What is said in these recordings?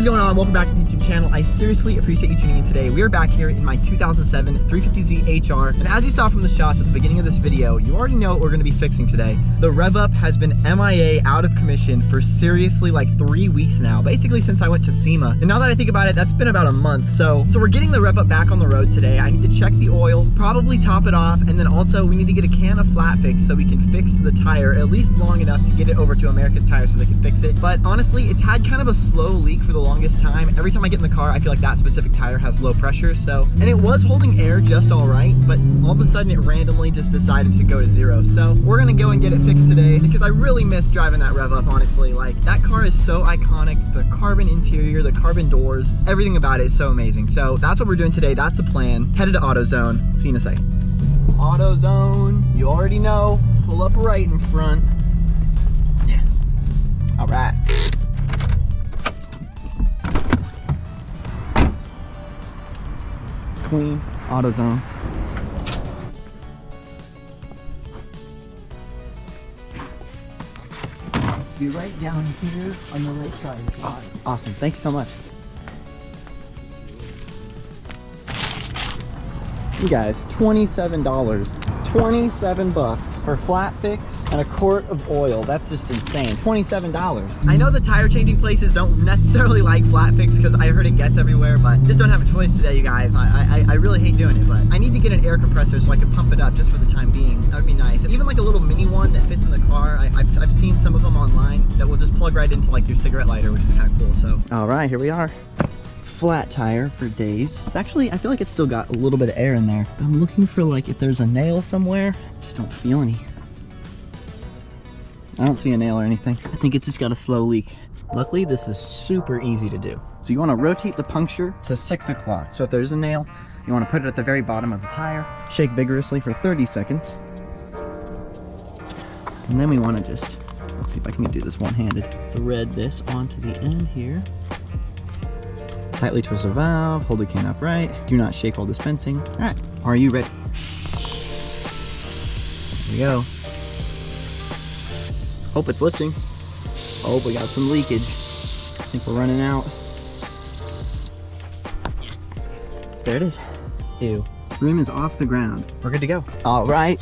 What is going on? Welcome back to the YouTube channel. I seriously appreciate you tuning in today. We are back here in my 2007 350z HR, and as you saw from the shots at the beginning of this video, you already know what we're going to be fixing today. The RevUp has been MIA, out of commission, for seriously like 3 weeks now, basically since I went to SEMA. And now that I think about it, that's been about a month. So we're getting the RevUp back on the road today. I need to check the oil, probably top it off, and then also we need to get a can of flat fix so we can fix the tire at least long enough to get it over to America's Tire so they can fix it. But honestly, it's had kind of a slow leak for the longest time. Every time I get in the car, I feel like that specific tire has low pressure. So, and it was holding air just all right, but all of a sudden it randomly just decided to go to zero. So we're gonna go and get it fixed today because I really miss driving that RevUp, honestly. Like, that car is so iconic. The carbon interior, the carbon doors, everything about it is so amazing. So that's what we're doing today. That's a plan. Headed to AutoZone. See you in a second. AutoZone, you already know. Pull up right in front. Yeah. All right. Clean AutoZone. Be right down here on the right side. Oh, awesome, thank you so much. You guys, $27. 27 bucks for flat fix and a quart of oil. That's just insane. $27. I know the tire changing places don't necessarily like flat fix because I heard it gets everywhere, but just don't have a choice today, you guys. I really hate doing it, but I need to get an air compressor so I can pump it up just for the time being. That would be nice. Even like a little mini one that fits in the car. I've seen some of them online that will just plug right into like your cigarette lighter, which is kind of cool. So, all right, here we are. Flat tire for days. It's actually, I feel like it's still got a little bit of air in there. I'm looking for like if there's a nail somewhere. I just don't feel any. I don't see a nail or anything. I think it's just got a slow leak. Luckily, this is super easy to do. So you want to rotate the puncture to 6 o'clock. So if there's a nail, you want to put it at the very bottom of the tire, shake vigorously for 30 seconds. And then we want to just, let's see if I can do this one-handed. Thread this onto the end here. Tightly twist the valve, hold the can upright. Do not shake while dispensing. All right, are you ready? Here we go. Hope it's lifting. Oh, we got some leakage. I think we're running out. There it is. Ew. Rim is off the ground. We're good to go. All right,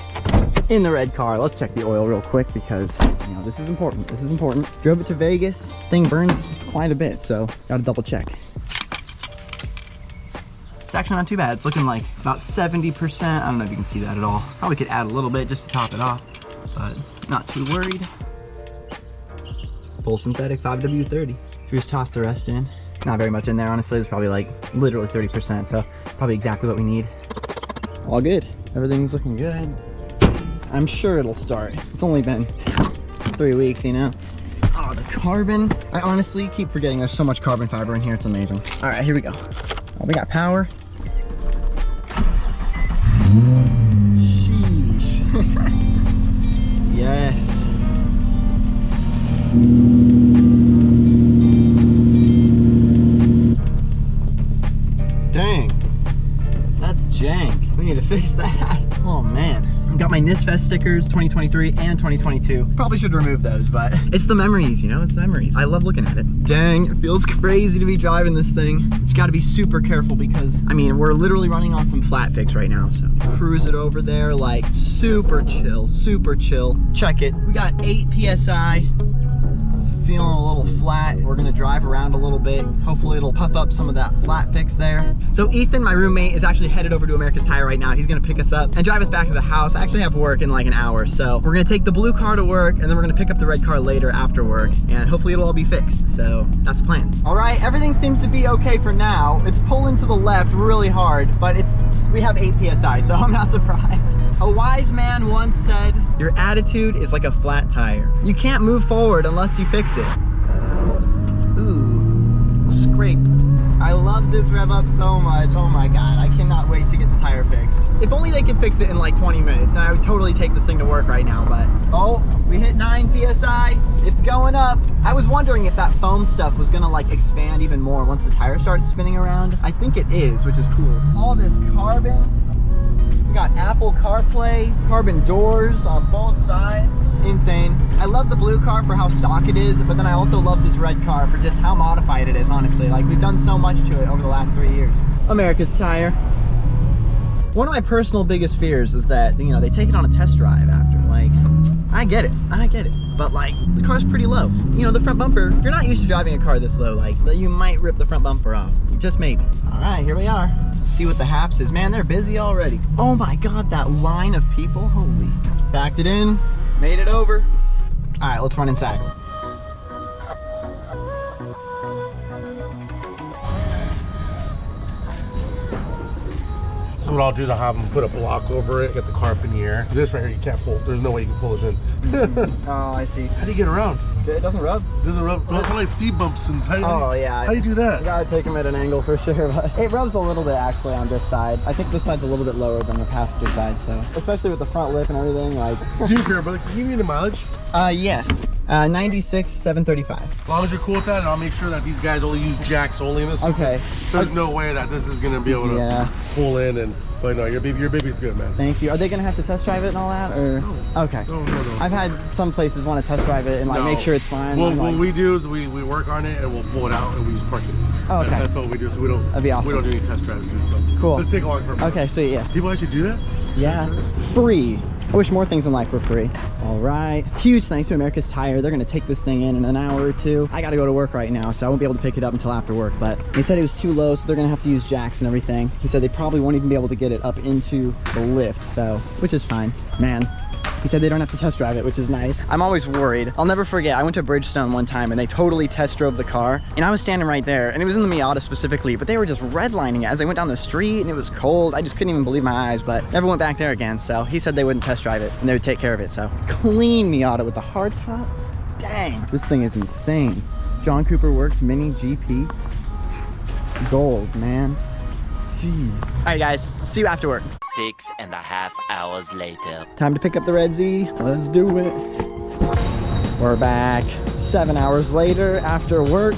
in the red car. Let's check the oil real quick because, you know, this is important. This is important. Drove it to Vegas. Thing burns quite a bit, so gotta double check. It's actually not too bad. It's looking like about 70%. I don't know if you can see that at all. Probably could add a little bit just to top it off, but not too worried. Full synthetic 5W30. If you just toss the rest in, not very much in there, honestly. It's probably like literally 30%, so probably exactly what we need. All good. Everything's looking good. I'm sure it'll start. It's only been 3 weeks, you know? Oh, the carbon. I honestly keep forgetting there's so much carbon fiber in here. It's amazing. All right, here we go. Oh, we got power. Sheesh. Yes. Dang. That's jank. We need to fix that. Oh man. Got my Nissan stickers, 2023 and 2022. Probably should remove those, but it's the memories, you know, it's the memories. I love looking at it. Dang, it feels crazy to be driving this thing. Just gotta be super careful because, I mean, we're literally running on some flat fix right now, so cruise it over there like super chill, super chill. Check it, we got 8 PSI. Feeling a little flat. We're gonna drive around a little bit. Hopefully it'll puff up some of that flat fix there. So Ethan, my roommate, is actually headed over to America's Tire right now. He's gonna pick us up and drive us back to the house. I actually have work in like an hour. So we're gonna take the blue car to work and then we're gonna pick up the red car later after work and hopefully it'll all be fixed. So that's the plan. All right, everything seems to be okay for now. It's pulling to the left really hard, but we have 8 PSI, so I'm not surprised. A wise man once said, your attitude is like a flat tire. You can't move forward unless you fix it. Ooh, scrape. I love this RevUp so much. Oh my God, I cannot wait to get the tire fixed. If only they could fix it in like 20 minutes and I would totally take this thing to work right now, but oh, we hit 9 PSI. It's going up. I was wondering if that foam stuff was gonna like expand even more once the tire starts spinning around. I think it is, which is cool. All this carbon, We got Apple CarPlay, carbon doors on both sides. Insane. I love the blue car for how stock it is, but then I also love this red car for just how modified it is, honestly. Like, we've done so much to it over the last 3 years. America's Tire. One of my personal biggest fears is that, you know, they take it on a test drive after. Like, I get it, but like, the car's pretty low. You know, the front bumper, if you're not used to driving a car this low, like, you might rip the front bumper off. Just maybe. All right, here we are. Let's see what the haps is. Man, they're busy already. Oh my God, that line of people, holy. Backed it in, made it over. All right, let's run inside. So what I'll do is I'll have them put a block over it, get the car up in the air. This right here, you can't pull. There's no way you can pull this in. Oh, I see. How do you get around? It's good. It doesn't rub. It doesn't rub. Kind of like speed bumps. And Oh, yeah. How do you do that? You gotta take them at an angle for sure, but it rubs a little bit actually on this side. I think this side's a little bit lower than the passenger side, so. Especially with the front lip and everything, like. Do you care, brother? Can you give me the mileage? Yes. 96,735. As long as you're cool with that, and I'll make sure that these guys only use jacks only in this. Okay. There's no way that this is gonna be able to pull in and. But no, your baby's good, man. Thank you. Are they gonna have to test drive it and all that, or? No. Okay. No. I've had some places want to test drive it and like make sure it's fine. Well, like, what we do is we work on it and we'll pull it out and we just park it. Oh, okay. That's all we do. So we don't. That'd be awesome. We don't do any test drives, dude. So cool. Let's take a walk for a minute. Okay, sweet. Yeah. People actually do that? Yeah. Free. I wish more things in life were free. All right. Huge thanks to America's Tire. They're going to take this thing in an hour or two. I got to go to work right now, so I won't be able to pick it up until after work. But they said it was too low, so they're going to have to use jacks and everything. He said they probably won't even be able to get it up into the lift, so, which is fine. Man. He said they don't have to test drive it, which is nice. I'm always worried. I'll never forget, I went to Bridgestone one time and they totally test drove the car. And I was standing right there, and it was in the Miata specifically, but they were just redlining it as I went down the street and it was cold. I just couldn't even believe my eyes, but never went back there again. So he said they wouldn't test drive it and they would take care of it. So clean Miata with the hard top. Dang, this thing is insane. John Cooper Works Mini GP. Goals, man. Jeez. All right, guys, see you after work. 6.5 hours later. Time to pick up the Red Z. Let's do it. We're back 7 hours later after work.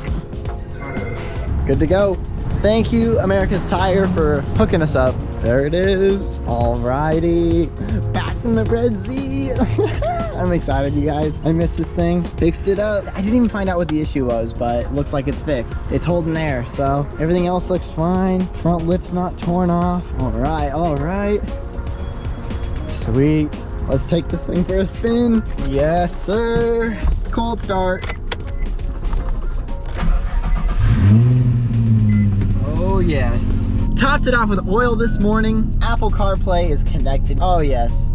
Good to go. Thank you, America's Tire, for hooking us up. There it is. Alrighty. Back in the Red Z. I'm excited, you guys. I missed this thing. Fixed it up. I didn't even find out what the issue was, but it looks like it's fixed. It's holding there, so everything else looks fine. Front lip's not torn off. All right. Sweet. Let's take this thing for a spin. Yes, sir. Cold start. Oh, yes. Topped it off with oil this morning. Apple CarPlay is connected. Oh, yes.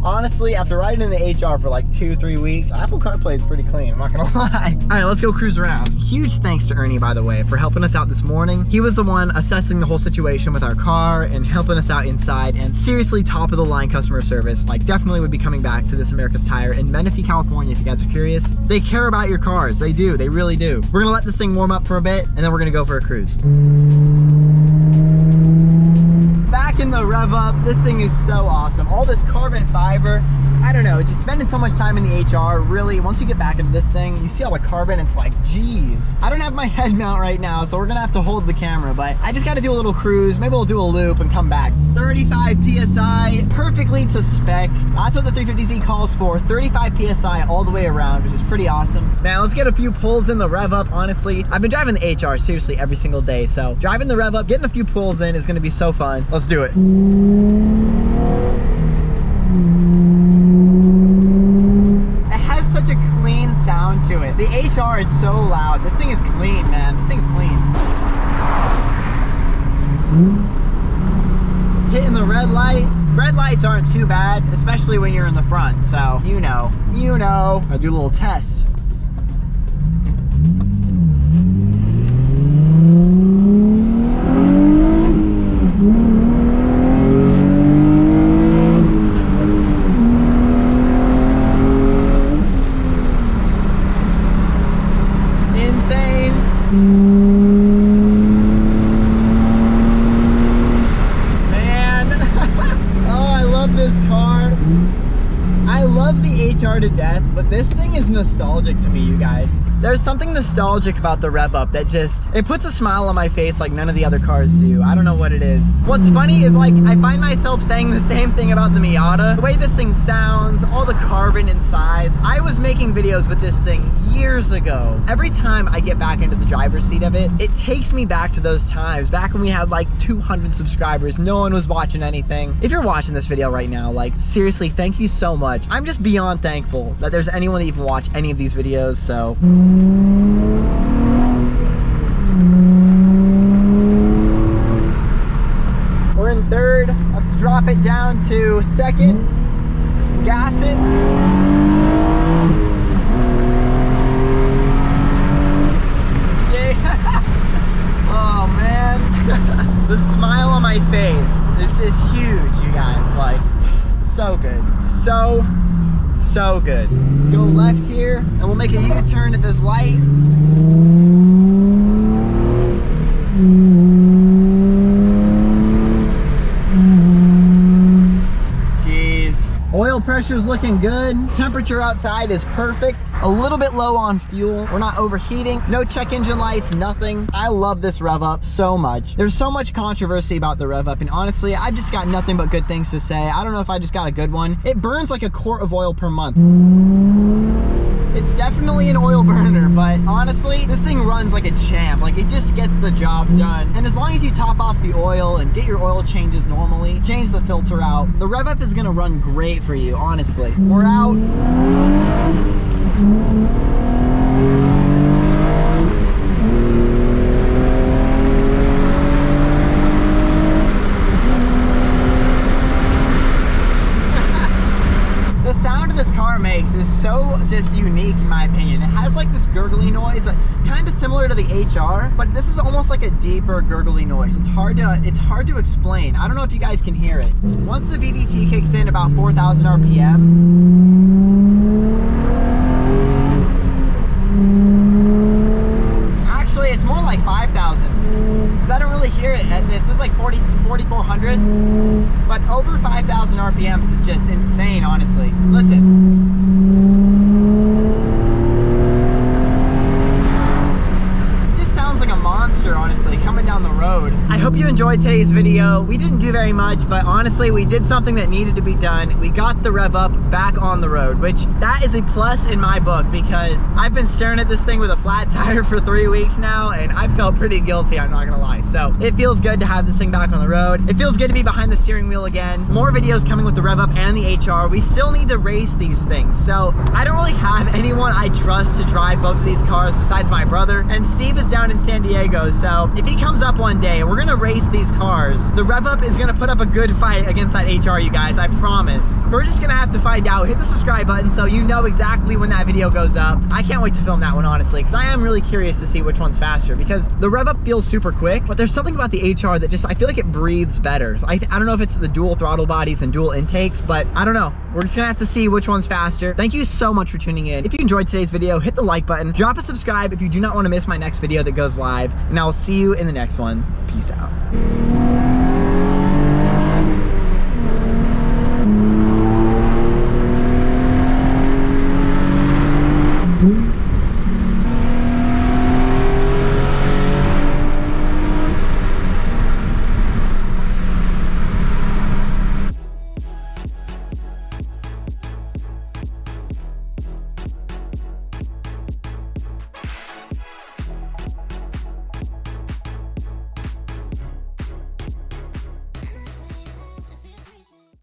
Honestly, after riding in the HR for like 2-3 weeks, Apple CarPlay is pretty clean, I'm not gonna lie. All right, let's go cruise around. Huge thanks to Ernie, by the way, for helping us out this morning. He was the one assessing the whole situation with our car and helping us out inside, and seriously top of the line customer service. Like, definitely would be coming back to this America's Tire in Menifee, California, if you guys are curious. They care about your cars, they do, they really do. We're gonna let this thing warm up for a bit, and then we're gonna go for a cruise. Back in the RevUp, this thing is so awesome. All this carbon fiber, I don't know, just spending so much time in the HR, really, once you get back into this thing, you see all the carbon, it's like, geez. I don't have my head mount right now, so we're gonna have to hold the camera, but I just gotta do a little cruise. Maybe we'll do a loop and come back. 35 PSI, perfectly to spec. That's what the 350Z calls for, 35 PSI all the way around, which is pretty awesome. Now, let's get a few pulls in the RevUp, honestly. I've been driving the HR seriously every single day, so driving the RevUp, getting a few pulls in is gonna be so fun. Let's do it. It has such a clean sound to it. The HR is so loud. This thing is clean, man. This thing is clean. Hitting the red light. Red lights aren't too bad, especially when you're in the front. So, you know. I'll do a little test. HR to death, but this thing is nostalgic to me, you guys. There's something nostalgic about the RevUp that just, it puts a smile on my face like none of the other cars do. I don't know what it is. What's funny is like, I find myself saying the same thing about the Miata. The way this thing sounds, all the carbon inside. I was making videos with this thing years ago. Every time I get back into the driver's seat of it, it takes me back to those times, back when we had like 200 subscribers, no one was watching anything. If you're watching this video right now, like seriously, thank you so much. I'm just beyond thankful that there's anyone that even watch any of these videos, so. We're in third, let's drop it down to second, gas it. Oh man, the smile on my face, this is huge, you guys, like, so good, so good. Let's go left here, and we'll make a U-turn at this light. Oil pressure is looking good. Temperature outside is perfect. A little bit low on fuel. We're not overheating. No check engine lights, nothing. I love this RevUp so much. There's so much controversy about the RevUp, and honestly, I've just got nothing but good things to say. I don't know if I just got a good one. It burns like a quart of oil per month. It's definitely an oil burner, but honestly, this thing runs like a champ. Like, it just gets the job done. And as long as you top off the oil and get your oil changes normally, change the filter out, the RevUp is gonna run great for you, honestly. We're out. The sound this car makes is so just unique in my opinion. It has like this gurgly noise, kind of similar to the HR, but this is almost like a deeper gurgly noise. It's hard to explain. I don't know if you guys can hear it. Once the VVT kicks in about 4,000 RPM, actually it's more like 5,000. Because I don't really hear it at this. This is like 4,400, but over 5,000 RPMs is just insane, honestly. Listen. Like a monster, honestly, coming down the road. I hope you enjoyed today's video. We didn't do very much, but honestly, we did something that needed to be done. We got the RevUp back on the road, which that is a plus in my book because I've been staring at this thing with a flat tire for 3 weeks now, and I felt pretty guilty, I'm not gonna lie. So it feels good to have this thing back on the road. It feels good to be behind the steering wheel again. More videos coming with the RevUp and the HR. We still need to race these things. So I don't really have anyone I trust to drive both of these cars besides my brother, and Steve is down in San Diego, so if he comes up one day, we're gonna race these cars. The RevUp is gonna put up a good fight against that HR, you guys, I promise. We're just gonna have to find out. Hit the subscribe button so you know exactly when that video goes up. I can't wait to film that one, honestly, because I am really curious to see which one's faster, because the RevUp feels super quick, but there's something about the HR that just, I feel like it breathes better. I don't know if it's the dual throttle bodies and dual intakes, but I don't know. We're just gonna have to see which one's faster. Thank you so much for tuning in. If you enjoyed today's video, hit the like button, drop a subscribe if you do not want to miss my next video that goes live, and I will see you in the next one. Peace out.